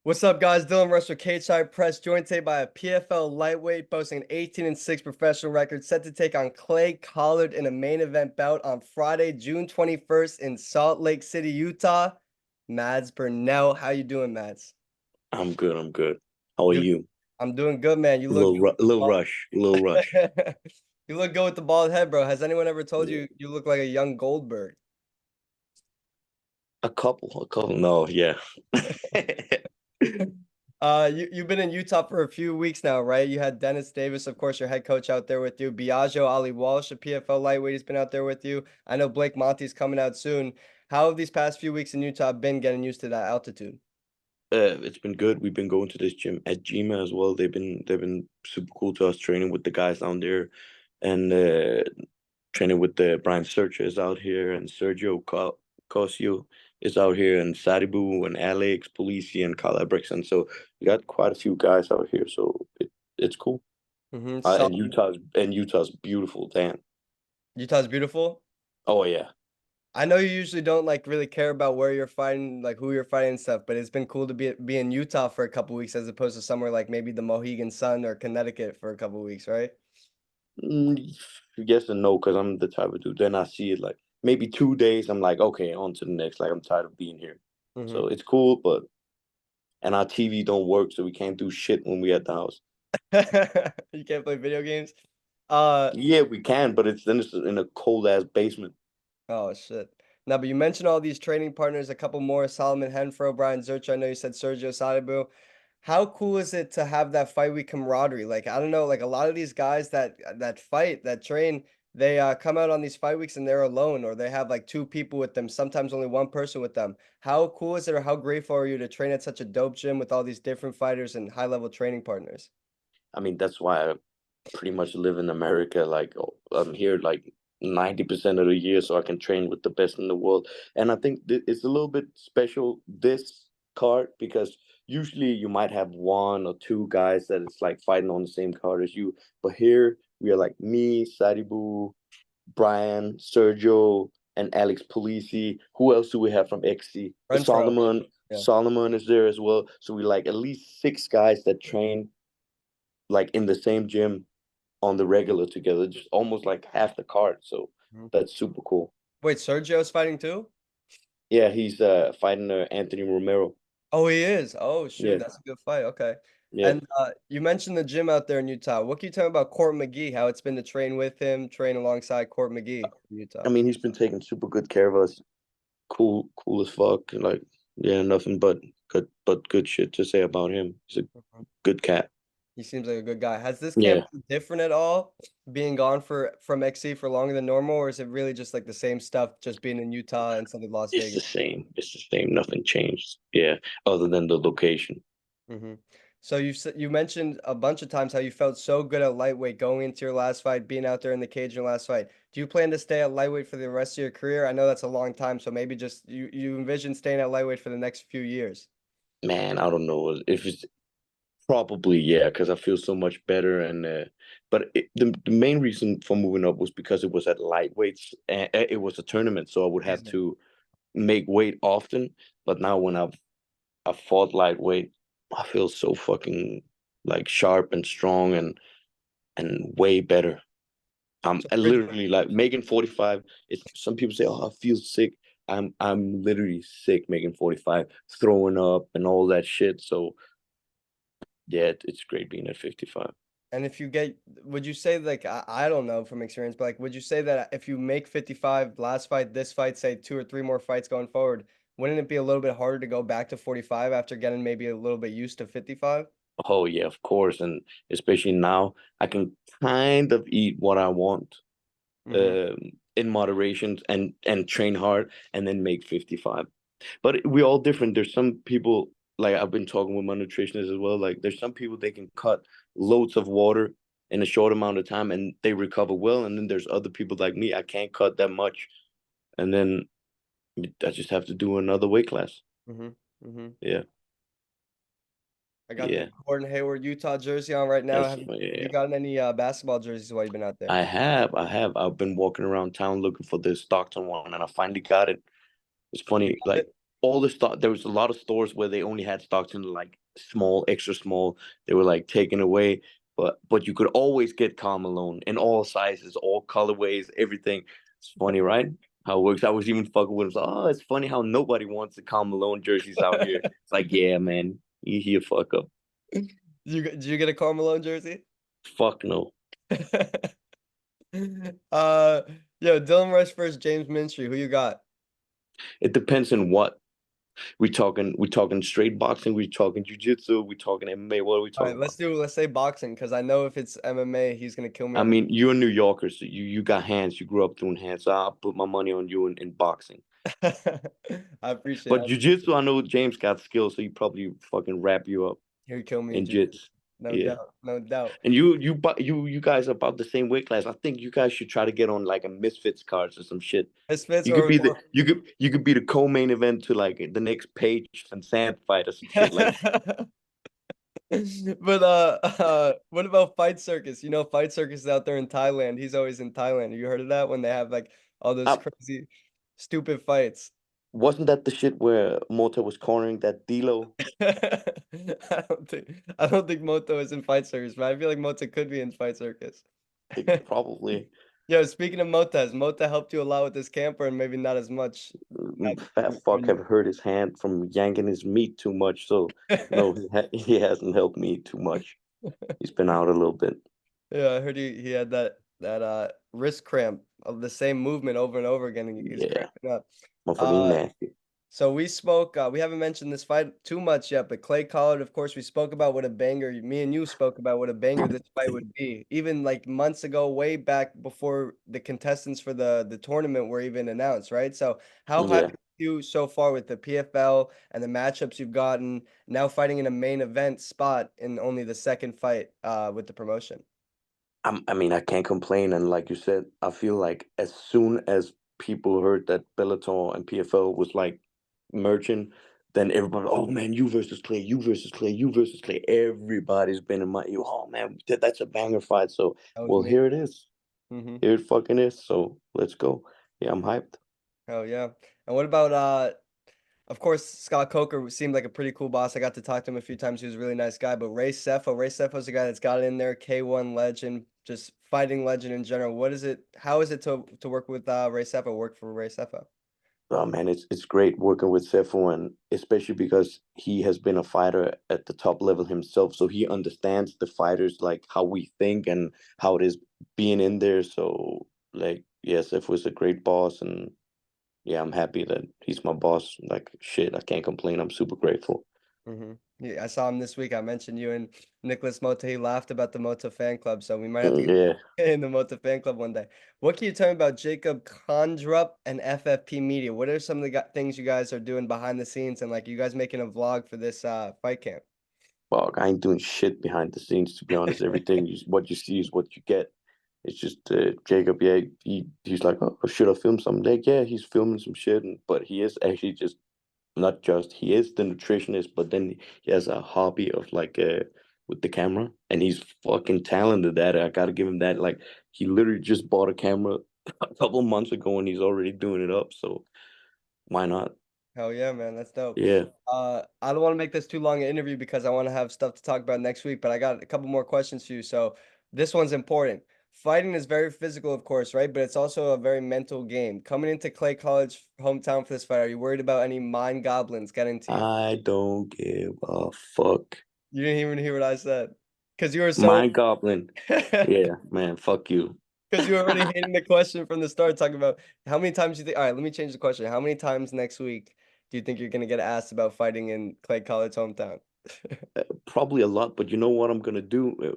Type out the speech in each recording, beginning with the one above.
What's up, guys? Dylan Rush with Cage Side Press, joined today by a PFL lightweight boasting an 18-6 professional record, set to take on Clay Collard in a main event bout on Friday, June 21st in Salt Lake City, Utah. Mads Burnell, how you doing, Mads? I'm good. I'm good. How are Good. you? I'm doing good, man. You A look little, good with a the little bald. rush. A little rush. You look good with the bald head, bro. Has anyone ever told Yeah. you you look like a young Goldberg? A couple. No, yeah. You've been in Utah for a few weeks now, right? You had Dennis Davis, of course, your head coach out there with you. Biagio Ali Walsh, a PFL lightweight, has been out there with you. I know Blake Monty's coming out soon. How have these past few weeks in Utah been getting used to that altitude? It's been good. We've been going to this gym at Gima as well. They've been super cool to us, training with the guys down there, and training with the Brian Searcher is out here, and Cosio is out here, and Sadibu and Alex Polisi and Kyle Ebrickson. So we got quite a few guys out here. So it's cool. So And Utah's beautiful. Damn. Utah's beautiful. Oh yeah. I know you usually don't like really care about where you're fighting, like who you're fighting and stuff, but it's been cool to be in Utah for a couple weeks as opposed to somewhere like maybe the Mohegan Sun or Connecticut for a couple weeks, right? Mm, yes and no, because I'm the type of dude. Then I see it like maybe 2 days. I'm like, okay, on to the next. Like I'm tired of being here. Mm-hmm. So it's cool, but and our TV don't work, so we can't do shit when we at the house. You can't play video games. Uh, Yeah, we can, but it's in a cold ass basement. oh shit. Now, but you mentioned all these training partners, a couple more, Solomon Henfro, Brian Zerch. I know you said Sergio Sadibu. How cool is it to have that fight week camaraderie? Like, I don't know, like a lot of these guys that fight, that train, they come out on these fight weeks and they're alone, or they have like two people with them, sometimes only one person with them. How cool is it, or how grateful are you to train at such a dope gym with all these different fighters and high level training partners? I mean, that's why I pretty much live in America. Like I'm here like 90% of the year, so I can train with the best in the world. And I think it's a little bit special this card because usually you might have one or two guys that it's like fighting on the same card as you, but here we are like me, Sadibu, Brian, Sergio, and Alex Polisi. Who else do we have from XC? Renfro. Solomon. Yeah. Solomon is there as well. So we like at least six guys that train like in the same gym on the regular together, just almost like half the card. So Mhm. that's super cool. Wait, Sergio's fighting too? Yeah, he's fighting Anthony Romero. Oh, he is. Oh, shoot, Yeah, that's a good fight. Okay. yeah. And you mentioned the gym out there in Utah. What can you tell me about Court McGee? How it's been to train with him, train alongside Court McGee in Utah? I mean, he's been taking super good care of us. Cool as fuck. Like, yeah, nothing but good shit to say about him. He's a Mhm. good cat. He seems like a good guy. Has this camp Yeah, been different at all, being gone from XC for longer than normal, or is it really just like the same stuff, just being in Utah instead of Las it's the Vegas? same. It's the same. Nothing changed. Yeah, other than the location. Hmm. So you mentioned a bunch of times how you felt so good at lightweight going into your last fight, being out there in the cage in your last fight. Do you plan to stay at lightweight for the rest of your career? I know that's a long time, so maybe just you envision staying at lightweight for the next few years. Man, I don't know if it's probably yeah, because I feel so much better. And but the main reason for moving up was because it was at lightweights and it was a tournament, so I would have Season. to make weight often. But now when I've fought lightweight, I feel so fucking like sharp and strong and way better. So I pretty literally like making 45. It's some people say, "Oh, I feel sick." I'm literally sick making 45, throwing up and all that shit. So yeah, it's great being at 55. And if you get, would you say like I don't know from experience, but like would you say that if you make 55 last fight, this fight, say two or three more fights going forward, wouldn't it be a little bit harder to go back to 45 after getting maybe a little bit used to 55? Oh yeah, of course, and especially now I can kind of eat what I want Hmm. in moderation and train hard and then make 55. But we're all different. There's some people like I've been talking with my nutritionist as well. Like there's some people they can cut loads of water in a short amount of time and they recover well, and then there's other people like me. I can't cut that much, and then I just have to do another weight class. Hmm. Hmm. Yeah, I got the yeah. Gordon Hayward Utah jersey on right now. That's Have you yeah. gotten any basketball jerseys while you've been out there? I have, I have. I've been walking around town looking for this Stockton one, and I finally got it. It's You funny, got like it? all the stock. There was a lot of stores where they only had stocks in like small, extra small. They were like taken away, but you could always get Karl Malone in all sizes, all colorways, everything. It's funny, right? How it works. I was even fucking with him. So, oh, it's funny how nobody wants the Karl Malone jerseys out here. It's like, yeah, man, you fuck up. Did you get a Karl Malone jersey? Fuck no. Uh, yo, Dylan Rush versus James Minstry. Who you got? It depends on what we talking straight boxing. We talking jujitsu. We talking MMA. What are we All talking right, about? let's say boxing because I know if it's MMA, he's gonna kill me I on the. mean, you're a New Yorker, so you got hands. You grew up doing hands. So I'll put my money on you in boxing. I appreciate But it. jujitsu, I know James got skills, so he probably fucking wrap you up He would kill me in in jiu. jits. No Yeah. doubt, no doubt. And you guys are about the same weight class. I think you guys should try to get on like a Misfits cards or some shit. Misfits You could or be the you could be the co-main event to like the next Page and Sand fight or some shit like that. But what about Fight Circus? You know, Fight Circus is out there in Thailand. He's always in Thailand. Have you heard of that when they have like all those I, crazy, stupid fights? wasn't that the shit where Mota was cornering that D'Lo? I don't think Moto is in Fight Circus, but I feel like Moto could be in Fight Circus. Probably. Yo, speaking of Mota, has Mota helped you a lot with this camper and maybe not as much? Fat fuck have hurt his hand from yanking his meat too much. So no, he hasn't helped me too much. He's been out a little bit. Yeah, I heard he had that wrist cramp of the same movement over and over again. And he's Yeah, cramping up. motherfucking Uh, nasty. so we spoke. We haven't mentioned this fight too much yet, but Clay Collard, of course, we spoke about what a banger. Me and you spoke about what a banger this fight would be, even like months ago, way back before the contestants for the tournament were even announced, right? So how happy Yeah, are you so far with the PFL and the matchups you've gotten now fighting in a main event spot in only the second fight with the promotion? I mean, I can't complain. And like you said, I feel like as soon as people heard that Bellator and PFL was like merging, then everybody, oh man, you versus Clay, you versus Clay, you versus Clay. Everybody's been in my, oh man, that's a banger fight. So, That was well, me. here it is. Hmm. Here it fucking is. So let's go. Yeah, I'm hyped. Oh yeah. And what about of course Scott Coker seemed like a pretty cool boss. I got to talk to him a few times. He was a really nice guy. But Ray Cefo's a guy that's got it in there, K1 legend, just fighting legend in general. What is it? How is it to work with Ray Cepho, work for Ray Cepho? Oh man, it's great working with Sefo, and especially because he has been a fighter at the top level himself, so he understands the fighters like how we think and how it is being in there. So like, yeah, Sefo is a great boss, and yeah, I'm happy that he's my boss. Like shit, I can't complain. I'm super grateful. Yeah, I saw him this week. I mentioned you and Nicholas Mota. He laughed about the Mota fan club, so we might have to get Yeah. in the Mota fan club one day. What can you tell me about Jacob Kondrup and FFP Media? What are some of the things you guys are doing behind the scenes and like you guys making a vlog for this fight camp? Fuck, I ain't doing shit behind the scenes, to be honest. Everything what you see is what you get. It's just Jacob. Yeah, he's like, oh, should I film something? Like, yeah, he's filming some shit, but he is actually just not just he is the nutritionist, but then he has a hobby of like with the camera, and he's fucking talented at it. I gotta give him that. Like, he literally just bought a camera a couple months ago, and he's already doing it up. So why not? Hell yeah, man. That's dope. Yeah. I don't want to make this too long an interview because I want to have stuff to talk about next week, but I got a couple more questions for you. So this one's important. Fighting is very physical, of course, right? But it's also a very mental game. Coming into Clay College hometown for this fight, are you worried about any mind goblins getting to you? I don't give a fuck. You didn't even hear what I said. Because you were so My Goblin. Yeah, man, fuck you. because you were already hating the question from the start, talking about how many times you think. All right, let me change the question. How many times next week do you think you're gonna get asked about fighting in Clay College hometown? Probably a lot, but you know what I'm gonna do?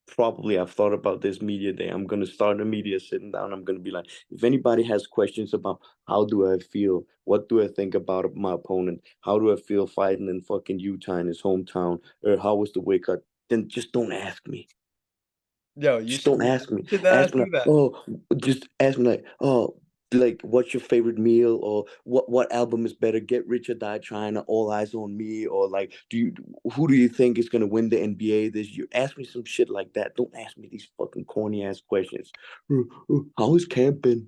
Probably I've thought about this media day. I'm gonna start a media sitting down. I'm gonna be like, if anybody has questions about how do I feel, what do I think about my opponent, how do I feel fighting in fucking Utah in his hometown, or how was the weight cut, then just don't ask me. Yo, Just don't ask me. you should not Ask ask me me like, that. oh, just ask me like, oh, like what's your favorite meal, or what album is better, Get Rich or Die Trying, or All Eyes on Me, or like, who do you think is gonna win the NBA this year? Ask me some shit like that. Don't ask me these fucking corny ass questions. How is camp been?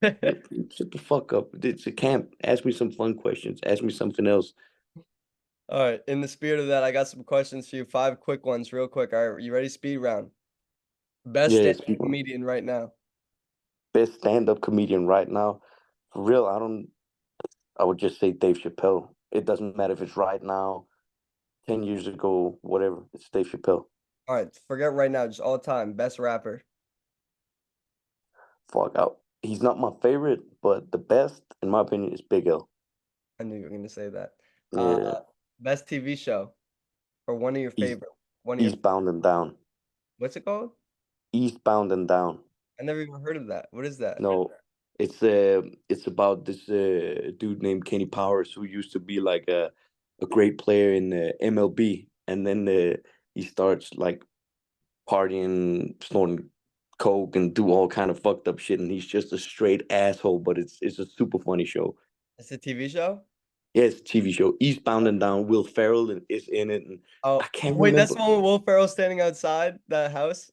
Shut the fuck up. It's a camp. Ask me some fun questions. Ask me something else. All right. In the spirit of that, I got some questions for you. 5 quick ones, real quick. All right. You ready? Speed round. Best Yeah, stand-up speak on. comedian right now. Best stand-up comedian right now. For real, I would just say Dave Chappelle. It doesn't matter if it's right now, 10 years ago, whatever. It's Dave Chappelle. All right. Forget right now. Just all time. Best rapper. Fuck out. He's not my favorite, but the best, in my opinion, is Big L. I knew you were going to say that. Uh, Yeah, best TV show or one of your East, favorite. One of your. Eastbound and Down. What's it called? Eastbound and Down. I never even heard of that. What is that? No, it's about this dude named Kenny Powers who used to be like a great player in MLB, and then he starts like partying, snorting coke, and do all kind of fucked up shit, and he's just a straight asshole. But it's a super funny show. It's a TV show. Yeah, it's a TV show. Eastbound and Down. Will Ferrell is in it, and I Oh, can't wait, that's remember. the one with Will Ferrell standing outside that house?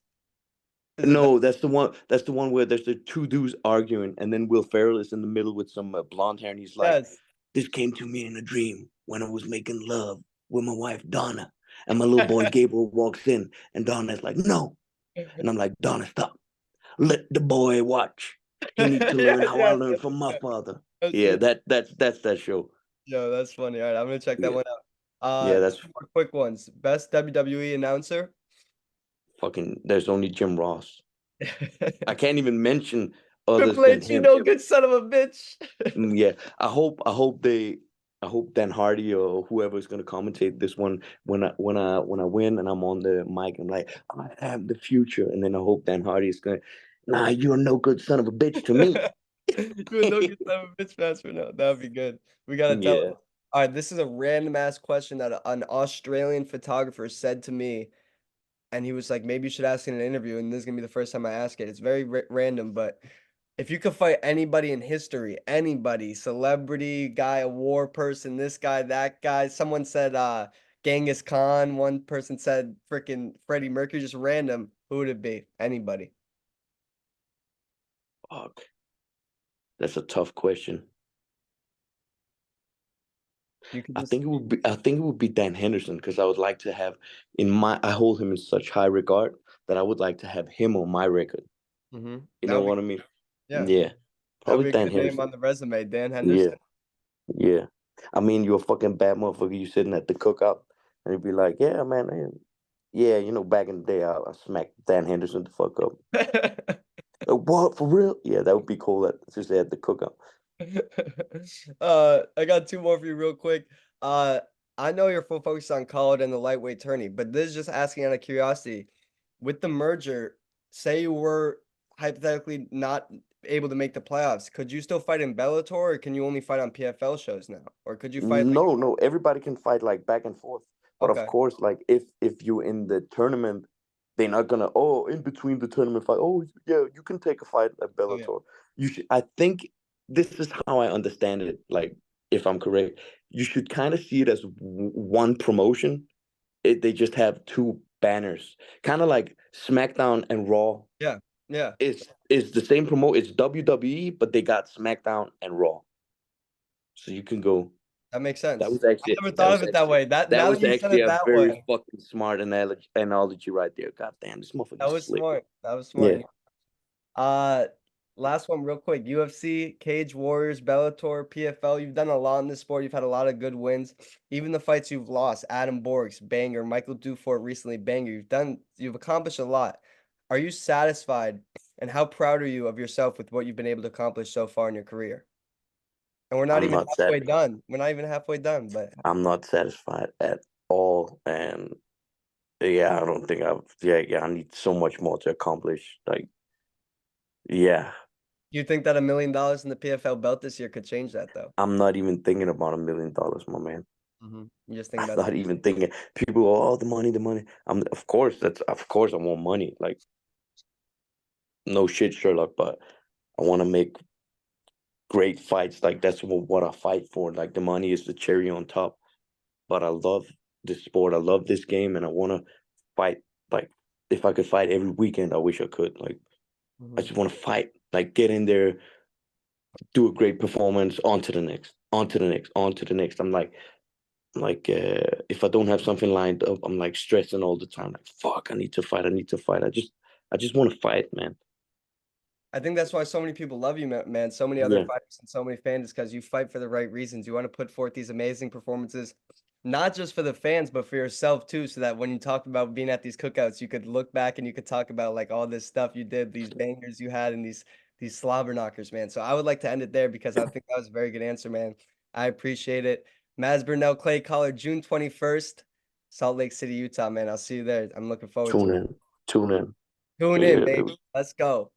Is it that? No, that's the one. That's the one where there's the two dudes arguing, and then Will Ferrell is in the middle with some blonde hair, and he's like, Yes. "This came to me in a dream when I was making love with my wife Donna, and my little boy Gabriel walks in, and Donna's like, no, and I'm like, Donna, stop, let the boy watch. He need to learn Yes, how I yes, learned yes, from my yes. father." That's Yeah, it. that's that show. Yo, that's funny. All right, I'm gonna check that Yeah, one out. yeah, that's Two more quick ones. Best WWE announcer. fucking. There's only Jim Ross. I can't even mention others Triple than H, you him. know, good son of a bitch. Yeah, I hope Dan Hardy or whoever is gonna commentate this one when I win and I'm on the mic, I'm like, I have the future, and then I hope Dan Hardy is going, nah, you're no good son of a bitch to me. You know, good son of a bitch fast for now. That'd be good. We gotta tell Yeah. it. All right, this is a random ass question that an Australian photographer said to me, and he was like, maybe you should ask in an interview, and this is gonna be the first time I ask it. It's very random, but if you could fight anybody in history, anybody, celebrity, guy, a war person, this guy, that guy, someone said Genghis Khan, one person said freaking Freddie Mercury, just random, who would it be? Anybody. Fuck. That's a tough question. You could just I think it would be Dan Henderson because I would like to have I hold him in such high regard that I would like to have him on my record. You that know would be what I mean? yeah, Yeah. that would Probably be a Dan good name Henderson. on the resume, Dan Yeah. Henderson. Yeah. I mean, you're a fucking bad motherfucker. You sitting at the cookout and you'd be like, yeah, man. Yeah, back in the day, I smacked Dan Henderson the fuck up. What, for real? Yeah, that would be cool. Just at the cookout. I got two more for you real quick. Uh, I know you're full focused on college and the lightweight tourney, but this is just asking out of curiosity. With the merger, say you were hypothetically not able to make the playoffs, could you still fight in Bellator, or can you only fight on PFL shows now? Or could you fight like No, no, everybody can fight like back and forth. But of okay, course, like if you're in the tournament, they're not gonna in between the tournament fight. Oh yeah, you can take a fight at oh yeah, Bellator. You should. I think this is how I understand it. Like if I'm correct, you should kind of see it as one promotion. They just have two banners, kind of like SmackDown and Raw. yeah, yeah, It's the same promote. It's WWE, but they got SmackDown and Raw, so you can go. that makes That sense. was I actually never that thought of was it that actually way. That that now that was you said actually it a that very way, fucking smart analogy right there. God damn, this motherfucker that is was slick. smart. That was smart. Yeah. Uh, last one real quick. UFC, Cage Warriors, Bellator, PFL. You've done a lot in this sport. You've had a lot of good wins. Even the fights you've lost, Adam Borgs, banger, Michael Dufort recently, banger. You've accomplished a lot. Are you satisfied? And how proud are you of yourself with what you've been able to accomplish so far in your career? And we're not I'm even not halfway sad. done. We're not even halfway done, but I'm not satisfied at all, and yeah, I don't think I need so much more to accomplish. Like, yeah, do you think that $1 million in the PFL belt this year could change that though? I'm not even thinking about $1 million, my man. You just think I'm about not even thinking. People go, oh, the money, the money. Of course I want money. Like, no shit, Sherlock, but I want to make great fights. Like that's what I fight for. Like the money is the cherry on top. But I love this sport. I love this game, and I want to fight. Like if I could fight every weekend, I wish I could. Like I Mhm. just want to fight. Like get in there, do a great performance, on to the next, on to the next, on to the next. If I don't have something lined up, I'm like stressing all the time. Like, fuck, I need to fight. I need to fight. I just want to fight, man. I think that's why so many people love you, man. So many other Yeah, fighters and so many fans, because you fight for the right reasons. You want to put forth these amazing performances, not just for the fans, but for yourself too. So that when you talk about being at these cookouts, you could look back and you could talk about like all this stuff you did, these bangers you had, and these slobber knockers, man. So I would like to end it there because I think that was a very good answer, man. I appreciate it. Mads Burnell, Clay Collar, June 21st, Salt Lake City, Utah, man. I'll see you there. I'm looking forward to tune it. in, tune in. Tune in, Yeah, baby. baby. Let's go.